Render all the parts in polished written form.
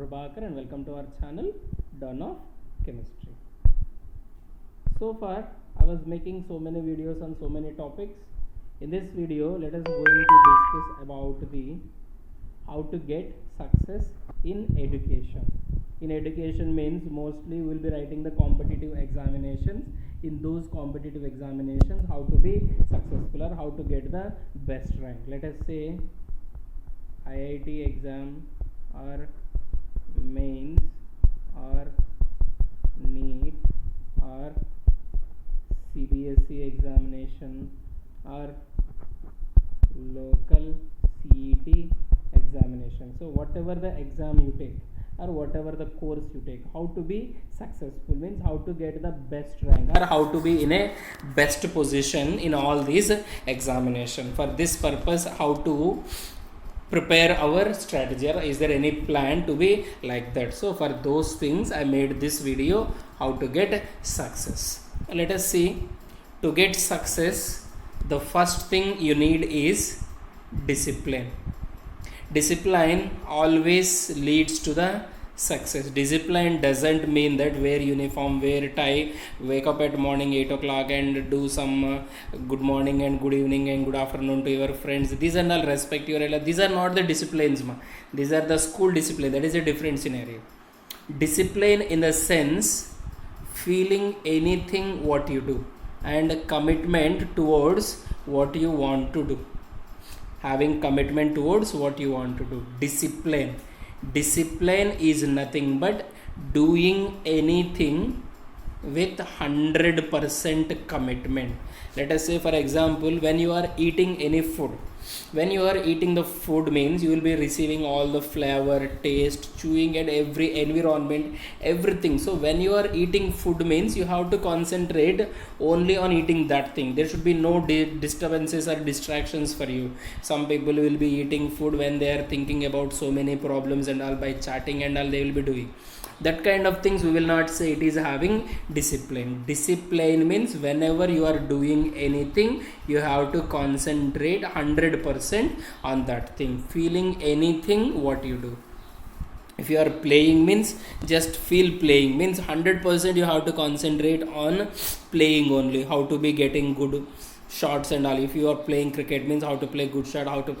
Prabhakar and welcome to our channel Dawn of Chemistry. So far I was making so many videos on so many topics. In this video let us going to discuss about the how to get success in education. In education means mostly we will be writing the competitive examinations. In those competitive examinations, how to be successful or how to get the best rank. Let us say IIT exam or mains or NEET or CBSE examination or local CET examination. So whatever the exam you take or whatever the course you take, how to be successful means how to get the best rank or how to be in a best position in all these examination. For this purpose, how to prepare our strategy, or is there any plan to be like that? So for those things I made this video, how to get success. Let us see. To get success, the first thing you need is discipline. Discipline always leads to the success. Discipline doesn't mean that wear uniform, wear tie, wake up at morning 8 o'clock and do some good morning and good evening and good afternoon to your friends. These are all respect your elder. These are not the disciplines. These are the school discipline. That is a different scenario. Discipline in the sense feeling anything what you do and commitment towards what you want to do. Having commitment towards what you want to do. Discipline is nothing but doing anything with 100% commitment. Let us say, for example, when you are eating any food, when you are eating the food means you will be receiving all the flavor, taste, chewing and every environment, everything. So when you are eating food means you have to concentrate only on eating that thing. There should be no disturbances or distractions for you. Some people will be eating food when they are thinking about so many problems and all, by chatting and all they will be doing. That kind of things we will not say it is having discipline. Discipline means whenever you are doing anything, you have to concentrate 100% on that thing. Feeling anything what you do. If you are playing means just feel playing means 100% you have to concentrate on playing only. How to be getting good shots and all. If you are playing cricket means how to play good shot, how to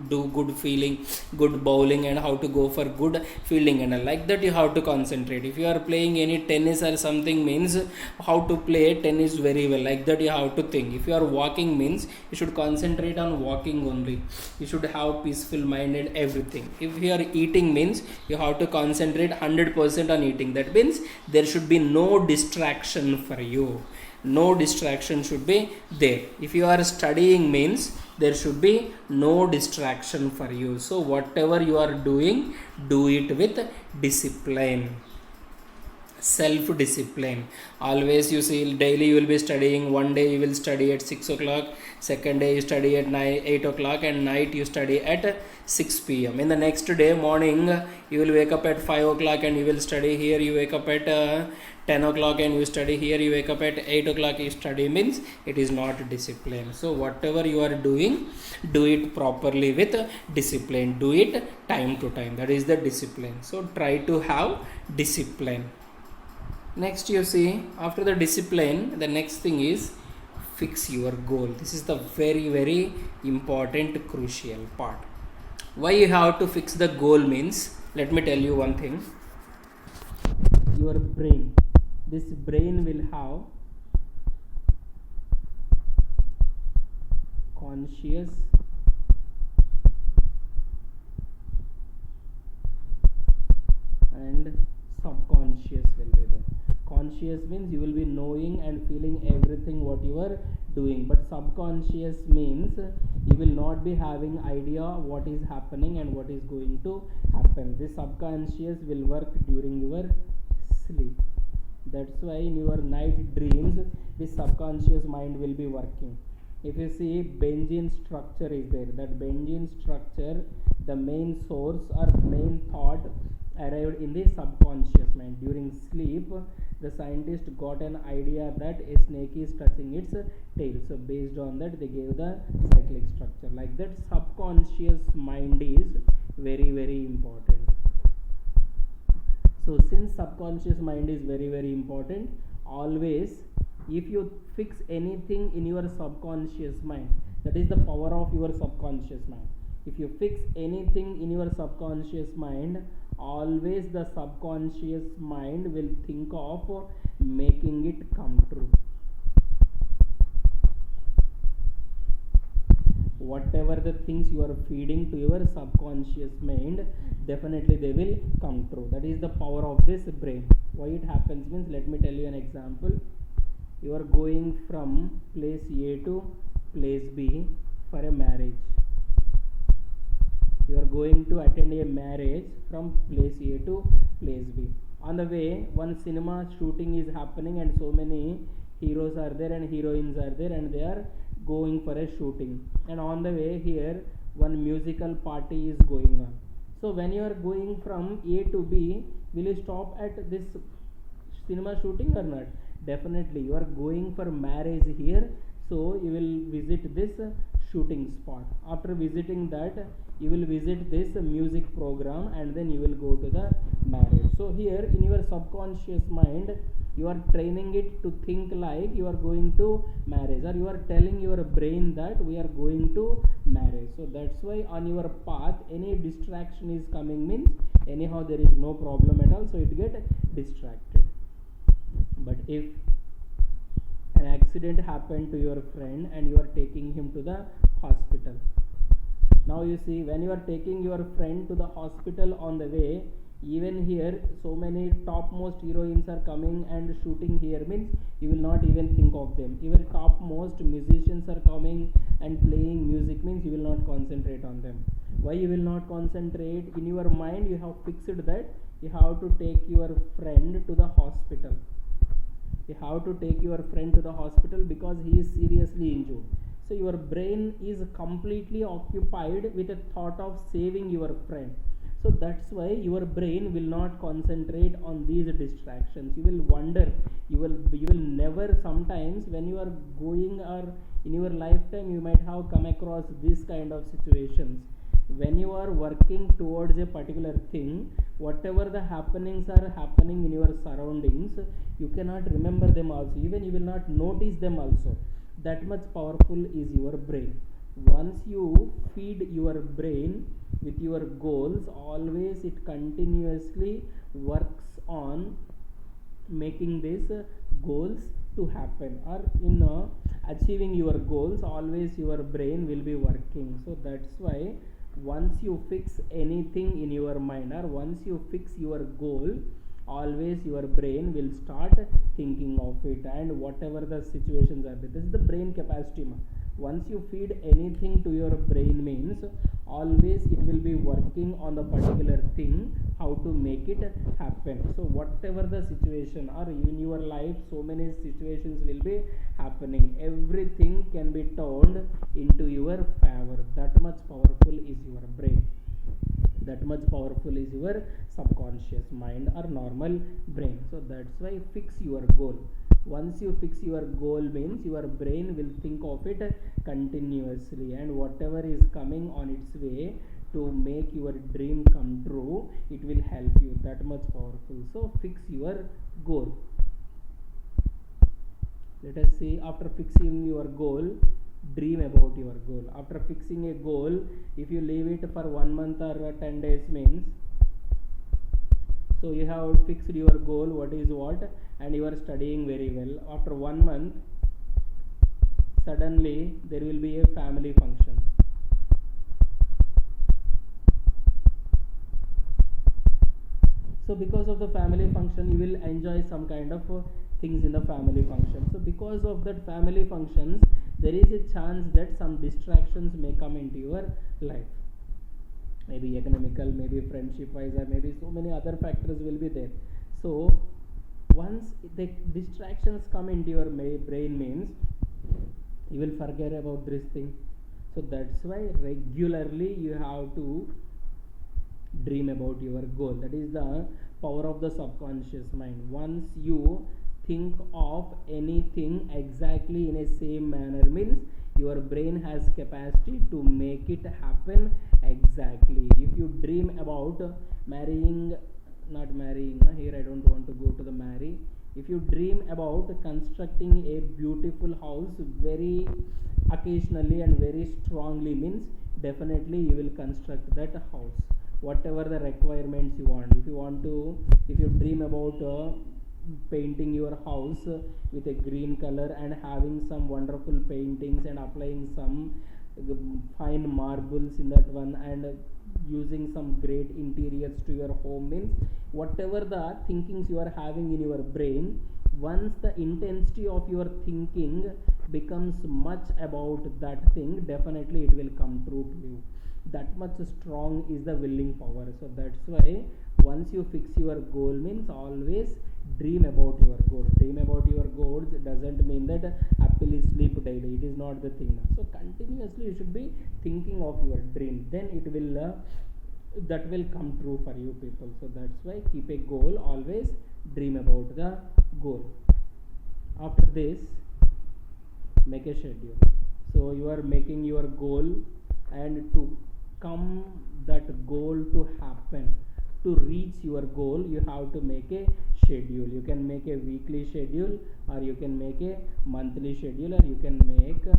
do good feeling, good bowling and how to go for good fielding and all. Like that you have to concentrate. If you are playing any tennis or something means how to play tennis very well. Like that you have to think. If you are walking means you should concentrate on walking only. You should have peaceful mind and everything. If you are eating means you have to concentrate 100% on eating. That means there should be no distraction for you. No distraction should be there. If you are studying means there should be no distraction for you. So whatever you are doing, do it with discipline. Self-discipline. Always you see daily you will be studying. One day you will study at 6 o'clock, second day you study at 8 o'clock and night you study at 6 p.m. In the next day morning you will wake up at 5 o'clock and you will study. Here you wake up at 10 o'clock and you study. Here you wake up at 8 o'clock you study means it is not discipline. So whatever you are doing, do it properly with discipline. Do it time to time. That is the discipline. So try to have discipline. Next you see, after the discipline, the next thing is fix your goal. This is the very important crucial part. Why you have to fix the goal means, let me tell you one thing. Your brain, this brain will have conscious and subconscious will be there. Conscious means you will be knowing and feeling everything what you are doing, but subconscious means you will not be having idea what is happening and what is going to happen. This subconscious will work during your sleep. That's why in your night dreams this subconscious mind will be working. If you see Bayesian structure is there, that Bayesian structure, the main source or main thought arrived in the subconscious mind. During sleep, the scientist got an idea that a snake is touching its tail. So based on that, they gave the cyclic structure. Like that, subconscious mind is very important. So since subconscious mind is very very important, always if you fix anything in your subconscious mind, that is the power of your subconscious mind. If you fix anything in your subconscious mind, always the subconscious mind will think of making it come true. Whatever the things you are feeding to your subconscious mind, definitely they will come true. That is the power of this brain. Why it happens means, let me tell you an example. You are going from place A to place B for a marriage. You are going to attend a marriage from place A to place B. On the way, one cinema shooting is happening and so many heroes are there and heroines are there and they are going for a shooting. And on the way here, one musical party is going on. So when you are going from A to B, will you stop at this cinema shooting or not? Definitely you are going for marriage here, so you will visit this shooting spot. After visiting that, you will visit this music program and then you will go to the marriage. So here in your subconscious mind, you are training it to think like you are going to marriage, or you are telling your brain that we are going to marriage. So that's why on your path any distraction is coming means anyhow there is no problem at all, so it get distracted. But if an accident happened to your friend and you are taking him to the hospital, now you see, when you are taking your friend to the hospital, on the way, even here so many topmost heroines are coming and shooting here means you will not even think of them. Even topmost musicians are coming and playing music means you will not concentrate on them. Why you will not concentrate? In your mind you have fixed that you have to take your friend to the hospital. You have to take your friend to the hospital because he is seriously injured. So your brain is completely occupied with a thought of saving your friend. So that's why your brain will not concentrate on these distractions. You will wonder, you will never, sometimes when you are going, or in your lifetime you might have come across this kind of situations. When you are working towards a particular thing, whatever the happenings are happening in your surroundings, you cannot remember them also, even you will not notice them also. That much powerful is your brain. Once you feed your brain with your goals, always it continuously works on making these goals to happen, or in achieving your goals, always your brain will be working. So that's why once you fix anything in your mind, or once you fix your goal, always your brain will start thinking of it, and whatever the situations are there. This is the brain capacity. Once you feed anything to your brain means always it will be working on the particular thing, how to make it happen. So whatever the situation, or in your life so many situations will be happening, everything can be turned into your favor. That much powerful is your brain. That much powerful is your subconscious mind or normal brain. So that's why fix your goal. Once you fix your goal means your brain will think of it continuously, and whatever is coming on its way to make your dream come true, it will help you. That much powerful. So fix your goal. Let us see, after fixing your goal, dream about your goal. After fixing a goal, if you leave it for 1 month or 10 days means, so you have fixed your goal, what is what, and you are studying very well. After 1 month, suddenly there will be a family function. So because of the family function, you will enjoy some kind of things in the family function. So because of that family functions, there is a chance that some distractions may come into your life. Maybe economical, maybe friendship wise, or maybe so many other factors will be there. So once the distractions come into your brain means you will forget about this thing. So that's why regularly you have to dream about your goal. That is the power of the subconscious mind. Once you think of anything exactly in a same manner means your brain has capacity to make it happen exactly. If you dream about marrying not marrying, here I don't want to go to the marry. If you dream about constructing a beautiful house very occasionally and very strongly, means definitely you will construct that house, whatever the requirements you want. If you dream about painting your house with a green color and having some wonderful paintings and applying some fine marbles in that one and using some great interiors to your home, means whatever the thinkings you are having in your brain, once the intensity of your thinking becomes much about that thing, definitely it will come true to you. That much strong is the willing power. So that's why once you fix your goal, means always dream about your goal. Dream about your goals doesn't mean that happily sleep daily. It is not the thing. So continuously you should be thinking of your dream, then it will that will come true for you people. So that's why keep a goal, always dream about the goal. After this, make a schedule. So you are making your goal, and to come that goal to happen, to reach your goal, you have to make a schedule. You can make a weekly schedule, or you can make a monthly schedule, or you can make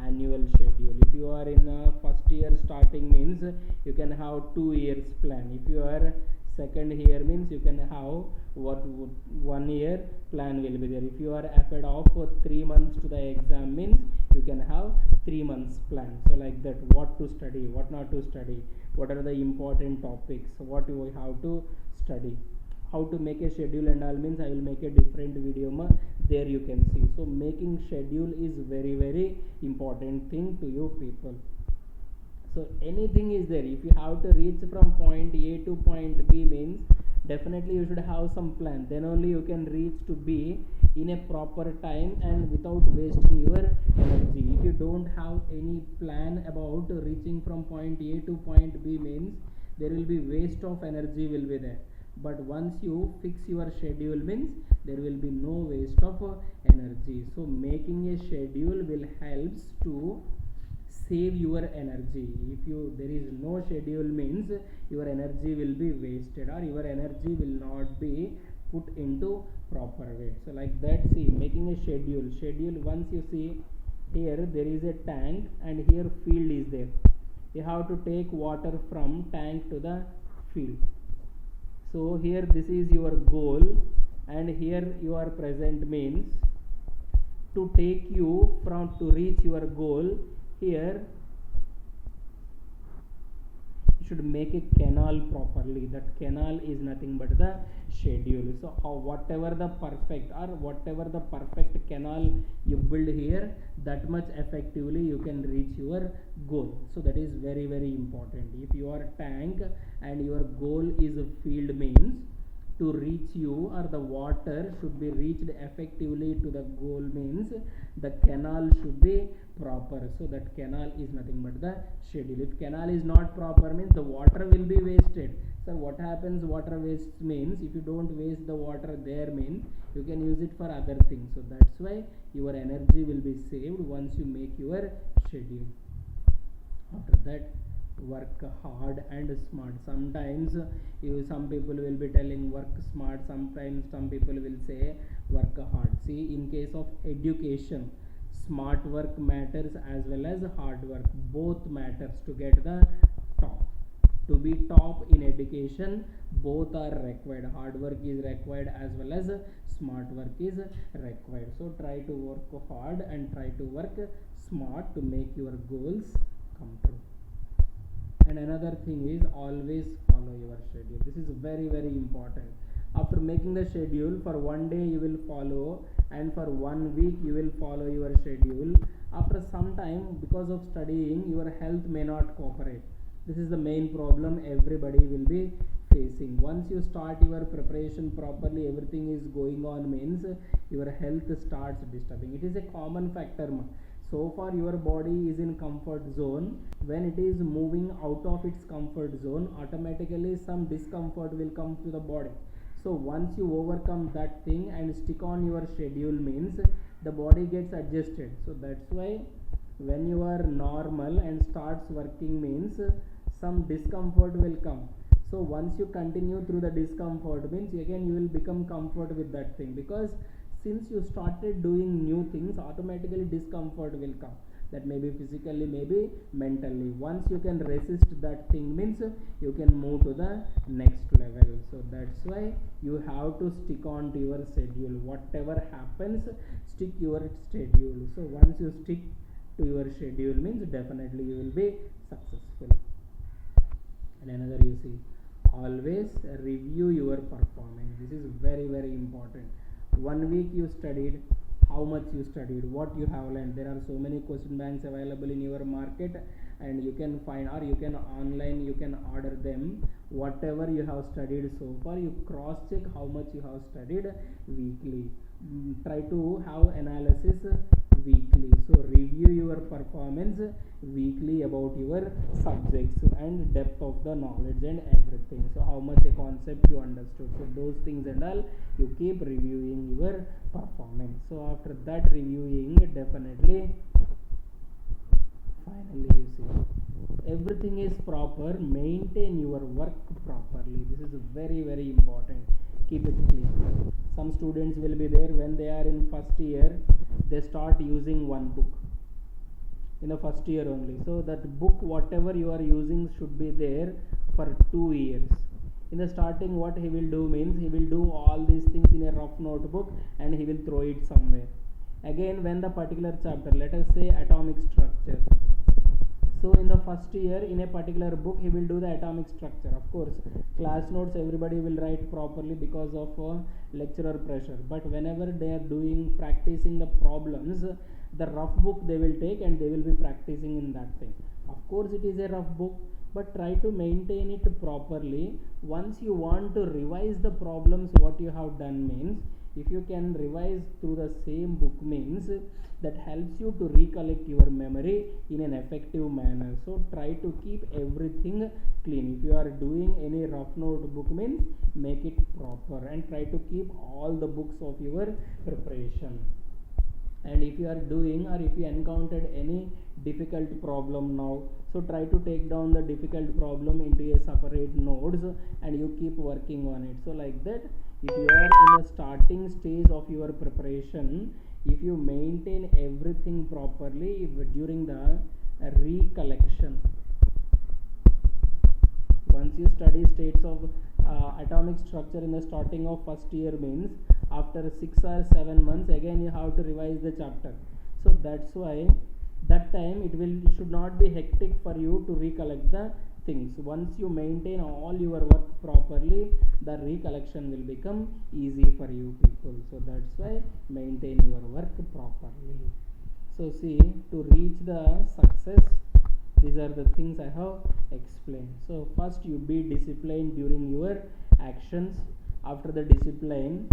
annual schedule. If you are in first year starting, means you can have 2 years plan. If you are second year, means you can have what 1 year plan will be there. If you are ahead of 3 months to the exam, means you can have 3 months plan. So like that, what to study, what not to study, what are the important topics, what you have to study, how to make a schedule and all, means I will make a different video there you can see. So making schedule is very very important thing to you people. So anything is there. If you have to reach from point A to point B, means definitely you should have some plan, then only you can reach to B in a proper time and without wasting your energy. If you don't have any plan about reaching from point A to point B, means there will be waste of energy will be there. But once you fix your schedule, means there will be no waste of energy. So making a schedule will helps to save your energy. If there is no schedule, means your energy will be wasted, or your energy will not be put into proper way. So like that, see, making a schedule, once you see here there is a tank and here field is there. You have to take water from tank to the field. So here this is your goal, and here you are present, means to take you from to reach your goal, here you should make a canal properly. That canal is nothing but the schedule. So whatever the perfect canal you build here, that much effectively you can reach your goal. So that is very very important. If your tank and your goal is a field, means to reach you, or the water should be reached effectively to the goal, means the canal should be proper. So that canal is nothing but the schedule. If canal is not proper, means the water will be wasted. So what happens, water waste, means if you don't waste the water there, means you can use it for other things. So that's why your energy will be saved once you make your schedule. After that, work hard and smart. Sometimes some people will be telling work smart, sometimes some people will say work hard. See, in case of education, smart work matters as well as hard work, both matters to get the top. To be top in education, both are required. Hard work is required as well as smart work is required. So try to work hard and try to work smart to make your goals come true. And another thing is, always follow your schedule. This is very very important. After making the schedule, for one day you will follow, and for 1 week you will follow your schedule. After some time, because of studying, your health may not cooperate. This is the main problem everybody will be facing. Once you start your preparation properly, everything is going on, means your health starts disturbing. It is a common factor. So far your body is in comfort zone. When it is moving out of its comfort zone, automatically some discomfort will come to the body. So once you overcome that thing and stick on your schedule, means the body gets adjusted. So that's why when you are normal and starts working, means some discomfort will come. So once you continue through the discomfort means again you will become comfort with that thing, because since you started doing new things, automatically discomfort will come. That may be physically, maybe mentally. Once you can resist that thing means you can move to the next level. So that's why you have to stick on to your schedule. Whatever happens, stick your schedule. So once you stick to your schedule means definitely you will be successful. And another, you see, always review your performance. This is very important. 1 week you studied, how much you studied, what you have learned. There are so many question banks available in your market, and you can find, or you can online, you can order them. Whatever you have studied so far, you cross check how much you have studied weekly. Try to have analysis weekly. So review your performance weekly about your subjects and depth of the knowledge and everything. So how much a concept you understood. So those things and all you keep reviewing your performance. So after that reviewing, definitely finally you see everything is proper. Maintain your work properly. This is very important. Keep it clean. Some students will be there, when they are in first year, they start using one book in the first year only. So that book, whatever you are using, should be there for 2 years. In the starting, what he will do means he will do all these things in a rough notebook and he will throw it somewhere. Again, when the particular chapter, let us say atomic structure, so in the first year in a particular book he will do the atomic structure. Of course, class notes everybody will write properly because of lecturer pressure, but whenever they are doing practicing the problems, the rough book they will take and they will be practicing in that thing. Of course it is a rough book, but try to maintain it properly. Once you want to revise the problems what you have done means, if you can revise through the same book means that helps you to recollect your memory in an effective manner. So try to keep everything clean. If you are doing any rough notebook means make it proper and try to keep all the books of your preparation. And if you are doing, or if you encountered any difficult problem now, so try to take down the difficult problem into a separate nodes and you keep working on it. So like that, if you are in the starting stage of your preparation, if you maintain everything properly during the recollection, once you study states of atomic structure in the starting of first year means after 6 or 7 months again you have to revise the chapter. So that's why that time it should not be hectic for you to recollect the things. Once you maintain all your work properly, the recollection will become easy for you people. So that's why maintain your work properly. So see, to reach the success, these are the things I have explained. So first you be disciplined during your actions. After the discipline,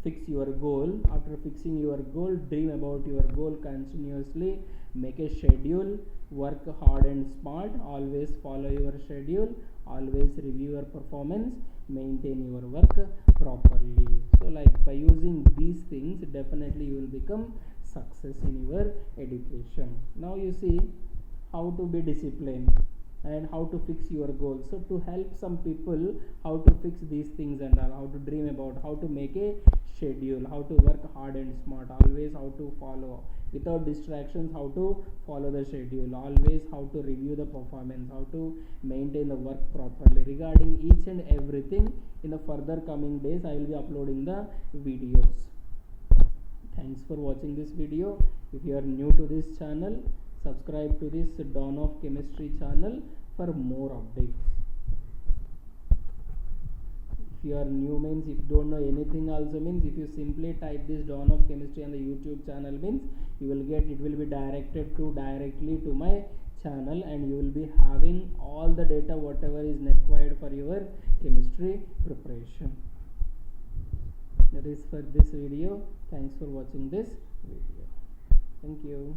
fix your goal. After fixing your goal, dream about your goal continuously. Make a schedule. Work hard and smart. Always follow your schedule. Always review your performance. Maintain your work properly. So like by using these things, definitely you will become success in your education. Now you see how to be disciplined and how to fix your goals. So to help some people how to fix these things and how to dream about, how to make a schedule, how to work hard and smart, always how to follow without distractions, how to follow the schedule, always how to review the performance, how to maintain the work properly. Regarding each and everything, in the further coming days I will be uploading the videos. Thanks for watching this video. If you are new to this channel, subscribe to this Dawn of Chemistry channel for more updates. If you are new means, if you don't know anything also means, if you simply type this Dawn of Chemistry on the YouTube channel means, you will get, it will be directed to directly to my channel and you will be having all the data whatever is required for your chemistry preparation. That is for this video. Thanks for watching this video. Thank you.